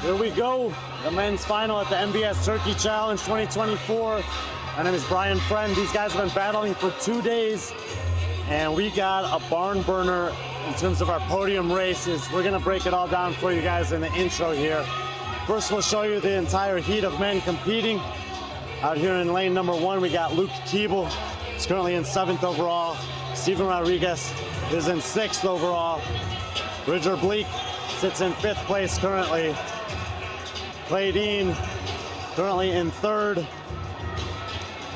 Here we go, the men's final at the MBS Turkey Challenge 2024. My name is B.Friendly. These guys have been battling for 2 days, and we got a barn burner in terms of our podium races. We're gonna break it all down for you guys in the intro here. First, we'll show you the entire heat of men competing. Out here in lane number 1, we got Luke Keeble. He's currently in 7th overall. Steven Rodriguez is in 6th overall. Bridger Bleak sits in 5th place currently. Clay Dean currently in 3rd.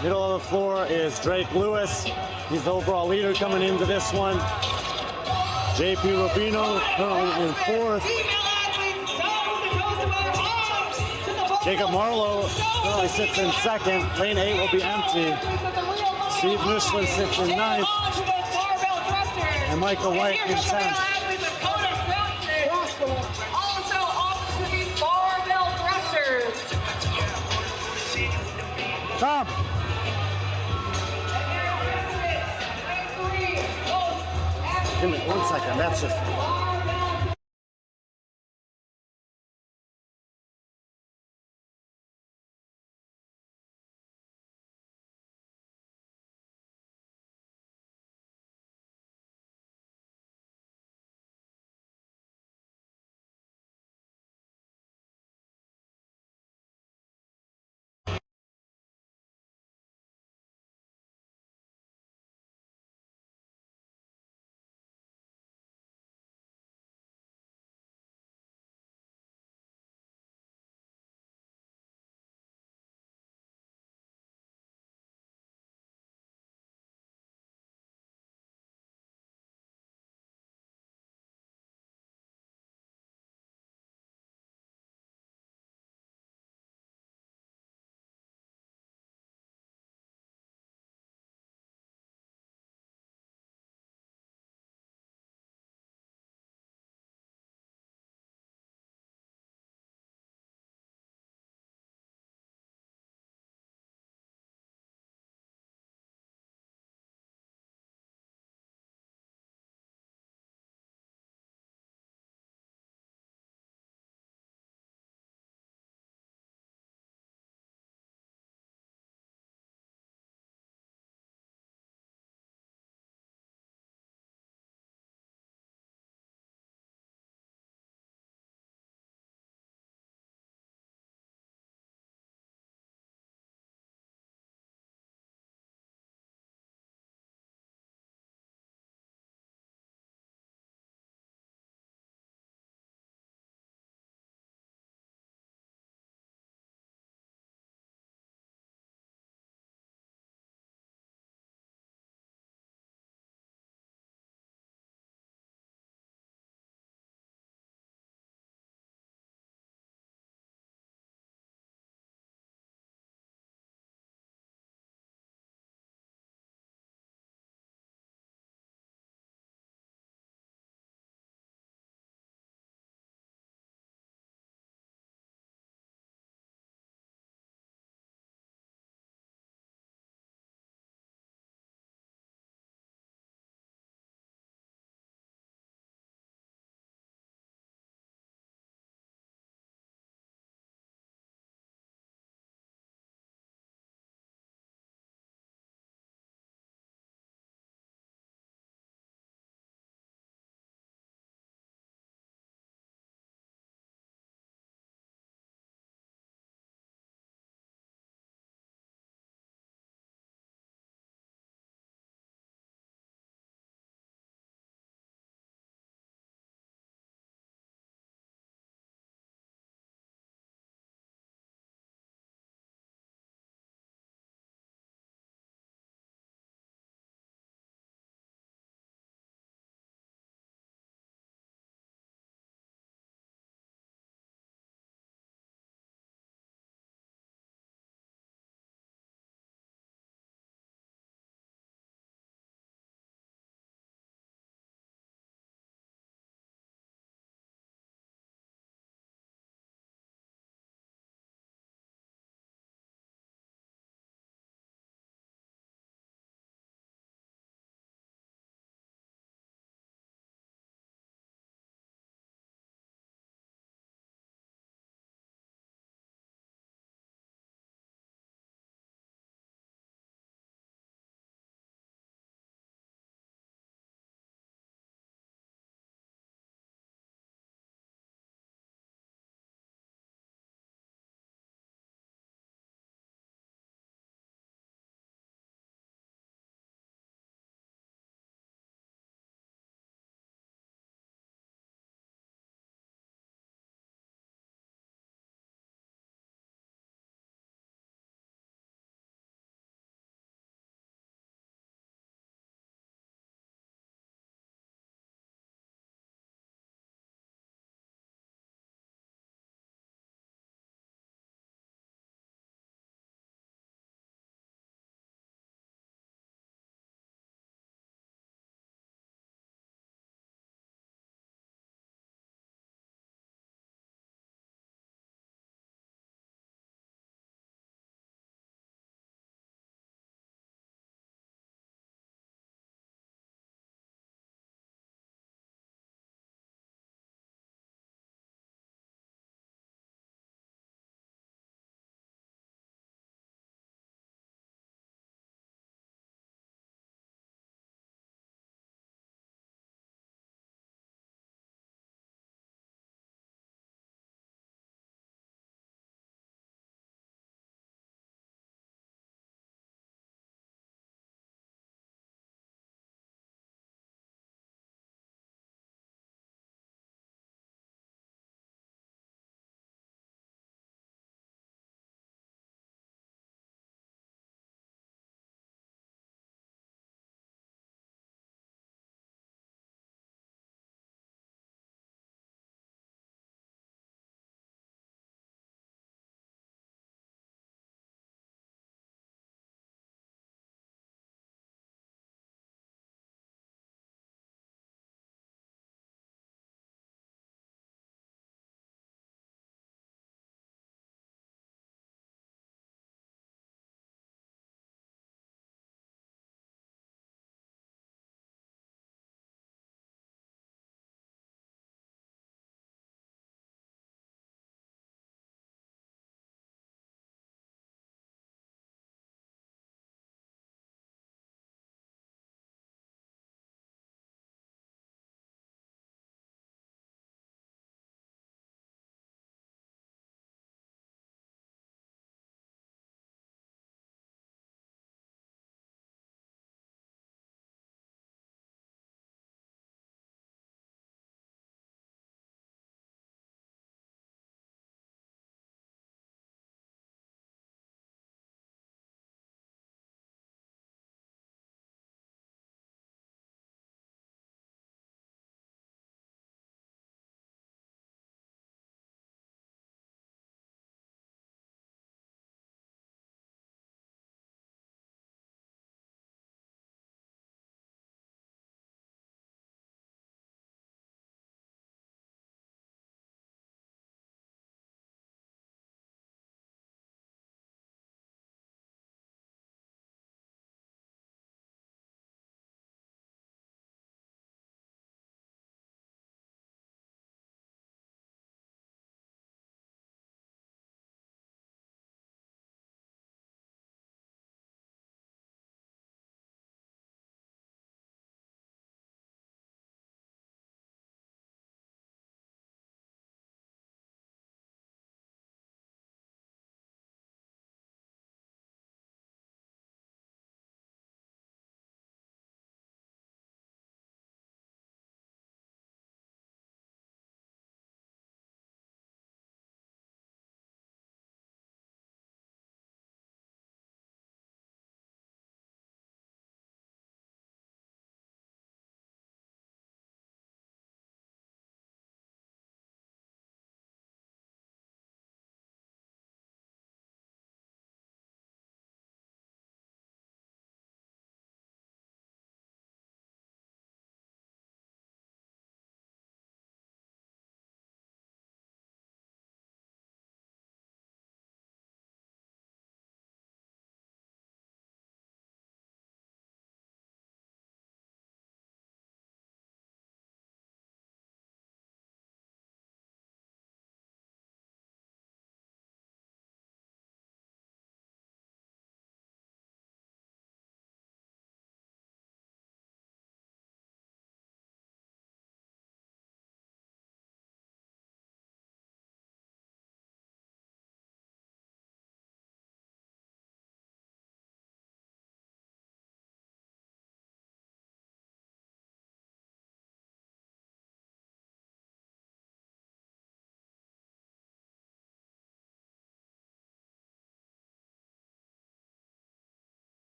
Middle of the floor is Drake Lewis. He's the overall leader coming into this one. JP Robino currently in 4th. Jacob Marlo currently sits in 2nd. Lane 8 will be empty. Steve Michelin sits in 9th. And Michael White in 10th. Tom. Give me 1 second. That's just.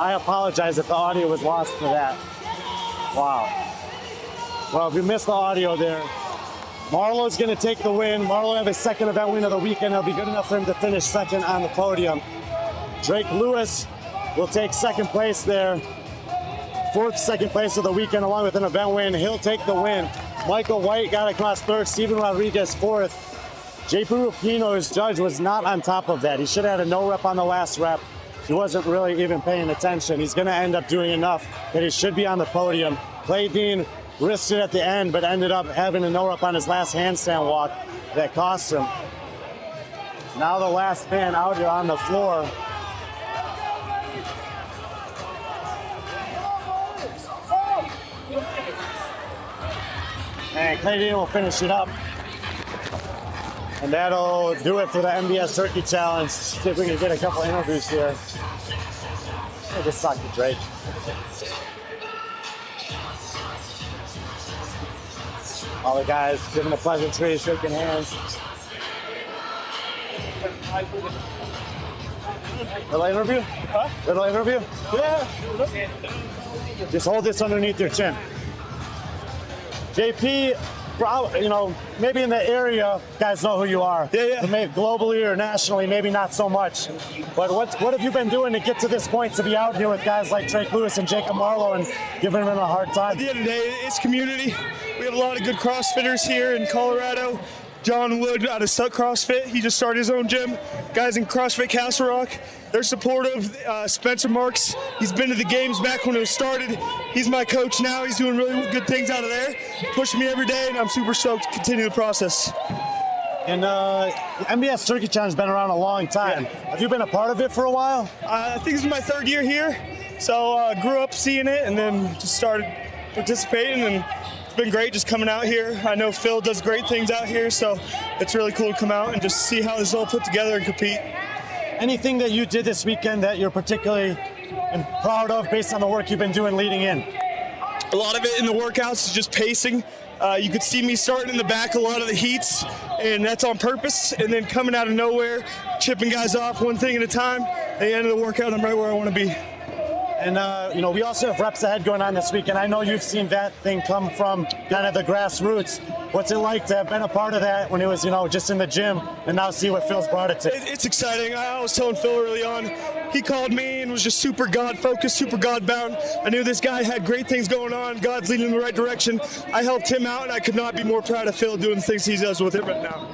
I apologize if the audio was lost for that. Wow. Well, if you missed the audio there, Marlo's going to take the win. Marlo have his second event win of the weekend. It'll be good enough for him to finish second on the podium. Drake Lewis will take second place there. Fourth second place of the weekend along with an event win. He'll take the win. Michael White got across third. Steven Rodriguez fourth. JP Robino, his judge, was not on top of that. He should have had a no rep on the last rep. He wasn't really even paying attention. He's going to end up doing enough that he should be on the podium. Clay Dean risked it at the end, but ended up having a no rep on his last handstand walk that cost him. Now the last man out here on the floor. And Clay Dean will finish it up. And that'll do it for the MBS Turkey Challenge. See if we can get a couple interviews here. I'll just talk to Drake. All the guys giving a pleasantry, shaking hands. Little interview? Huh? Little interview? Yeah. Just hold this underneath your chin. JP, you know, maybe in the area, guys know who you are. Yeah. But maybe globally or nationally, maybe not so much. But what have you been doing to get to this point, to be out here with guys like Drake Lewis and Jacob Marlo and giving them a hard time? At the end of the day, it's community. We have a lot of good CrossFitters here in Colorado. John Wood out of Suck CrossFit, he just started his own gym. Guys in CrossFit Castle Rock, they're supportive. Spencer Marks, he's been to the games back when it was started. He's my coach now. He's doing really good things out of there, pushing me every day, and I'm super stoked to continue the process. And MBS Turkey Challenge has been around a long time. Yeah. Have you been a part of it for a while? I think this is my third year here, so grew up seeing it and then just started participating, and it's been great just coming out here. I know Phil does great things out here, so it's really cool to come out and just see how this is all put together and compete. Anything that you did this weekend that you're particularly proud of based on the work you've been doing leading in? A lot of it in the workouts is just pacing. You could see me starting in the back a lot of the heats, and that's on purpose, and then coming out of nowhere, chipping guys off one thing at a time. At the end of the workout, I'm right where I want to be. And, you know, we also have Reps Ahead going on this week, and I know you've seen that thing come from kind of the grassroots. What's it like to have been a part of that when it was, you know, just in the gym, and now see what Phil's brought it to? It's exciting. I was telling Phil early on, he called me and was just super God-focused, super God-bound. I knew this guy had great things going on. God's leading in the right direction. I helped him out, and I could not be more proud of Phil doing the things he does with it right now.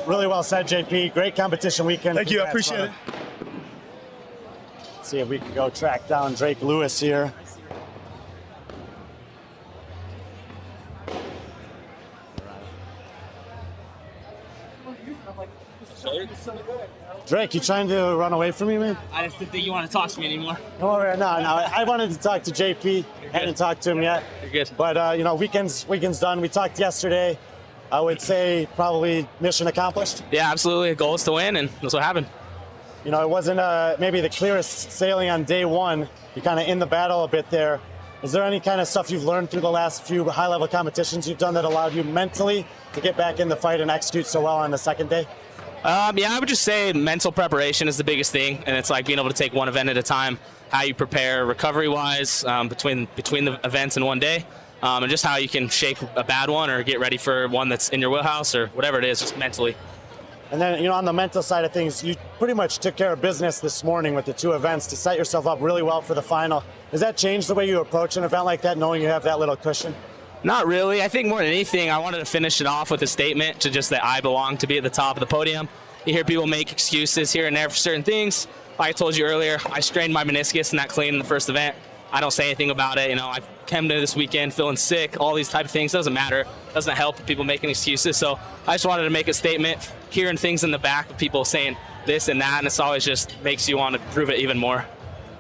Really well said, JP. Great competition weekend. Thank you. I appreciate it. See if we can go track down Drake Lewis here. Drake, you trying to run away from me, man? I just didn't think you want to talk to me anymore. No, I wanted to talk to JP. Hadn't talked to him yet. You're good. But, you know, weekend's done. We talked yesterday. I would say probably mission accomplished. Yeah, absolutely. The goal is to win, and that's what happened. You know, it wasn't maybe the clearest sailing on day one. You're kind of in the battle a bit there. Is there any kind of stuff you've learned through the last few high-level competitions you've done that allowed you mentally to get back in the fight and execute so well on the second day? Yeah, I would just say mental preparation is the biggest thing, and it's like being able to take one event at a time, how you prepare recovery-wise between the events in one day, and just how you can shake a bad one or get ready for one that's in your wheelhouse or whatever it is, just mentally. And then, you know, on the mental side of things, you pretty much took care of business this morning with the two events to set yourself up really well for the final. Does that change the way you approach an event like that, knowing you have that little cushion? Not really. I think more than anything, I wanted to finish it off with a statement to just that I belong to be at the top of the podium. You hear people make excuses here and there for certain things. Like I told you earlier, I strained my meniscus in that clean in the first event. I don't say anything about it. You know, I came to this weekend feeling sick, all these type of things. Doesn't matter. Doesn't help people making excuses. So I just wanted to make a statement, hearing things in the back of people saying this and that, and it's always just makes you want to prove it even more.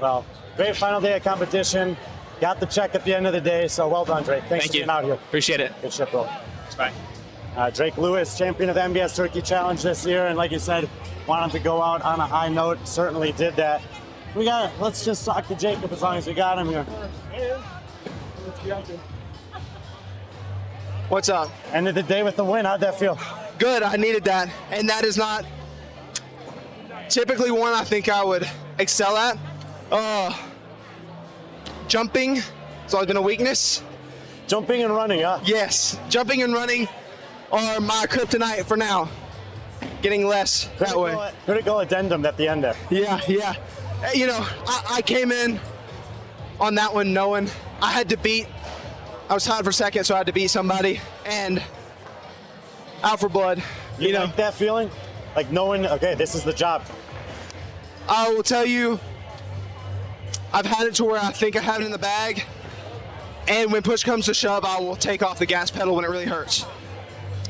Well, great final day of competition. Got the check at the end of the day, so well done, Drake. Thanks for being out here. Appreciate it. Good shit, bro. Bye. Drake Lewis, champion of the MBS Turkey Challenge this year, and like you said, wanted to go out on a high note. Certainly did that. Let's just talk to Jacob as long as we got him here. What's up? Ended the day with the win. How'd that feel? Good. I needed that. And that is not typically one I think I would excel at. jumping has always been a weakness. Jumping and running, huh? Yes, jumping and running are my kryptonite for now. Getting less that way. Critical addendum at the end there. Yeah. You know, I came in on that one knowing I had to beat. I was tied for second, so I had to beat somebody and out for blood. You know like that feeling? Like knowing, okay, this is the job. I will tell you, I've had it to where I think I have it in the bag, and when push comes to shove, I will take off the gas pedal when it really hurts.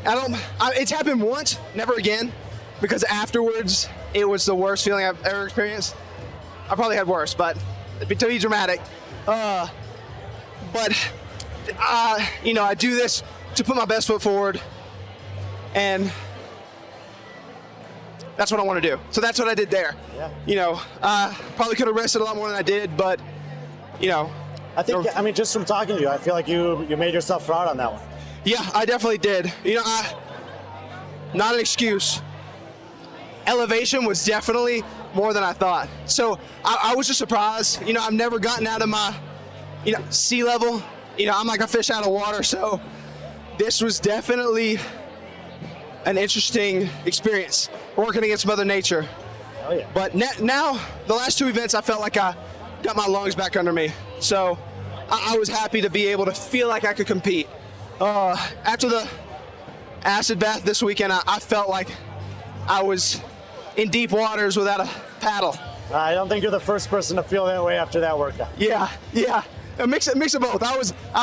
It's happened once, never again, because afterwards, it was the worst feeling I've ever experienced. I probably had worse, but to be dramatic. You know, I do this to put my best foot forward, and that's what I want to do. So that's what I did there. Yeah. You know, probably could have rested a lot more than I did, but, you know. I mean, just from talking to you, I feel like you made yourself proud on that one. Yeah, I definitely did. You know, not an excuse. Elevation was definitely more than I thought. So I was just surprised. You know, I've never gotten out of my, you know, sea level. You know, I'm like a fish out of water. So this was definitely an interesting experience, working against Mother Nature. Oh, yeah. But now, the last two events, I felt like I got my lungs back under me. So I was happy to be able to feel like I could compete. After the acid bath this weekend, I felt like I was in deep waters without a paddle. I don't think you're the first person to feel that way after that workout. Yeah. A mix of both. I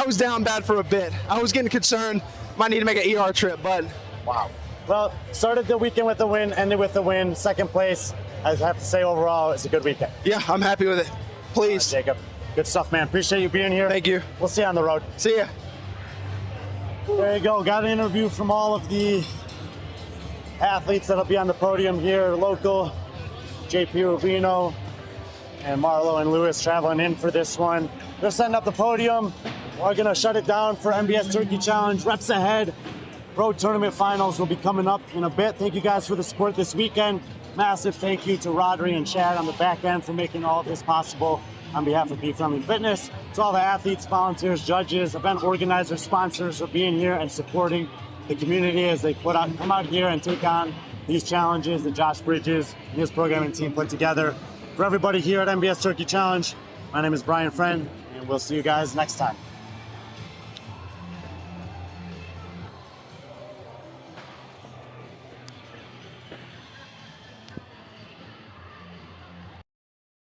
was down bad for a bit. I was getting concerned. Might need to make an ER trip, but wow. Well, started the weekend with a win, ended with a win, second place. I have to say overall, it's a good weekend. Yeah, I'm happy with it. Please. Jacob, good stuff, man. Appreciate you being here. Thank you. We'll see you on the road. See ya. There you go. Got an interview from all of the athletes that'll be on the podium here, local. JP Robino and Marlo and Lewis traveling in for this one. They're setting up the podium. We're gonna shut it down for MBS Turkey Challenge. Reps ahead. Pro Tournament Finals will be coming up in a bit. Thank you guys for the support this weekend. Massive thank you to Rodri and Chad on the back end for making all of this possible on behalf of B.Friendly Fitness. To all the athletes, volunteers, judges, event organizers, sponsors for being here and supporting the community as they come out here and take on these challenges that Josh Bridges and his programming team put together. For everybody here at MBS Turkey Challenge, my name is Brian Friend, and we'll see you guys next time.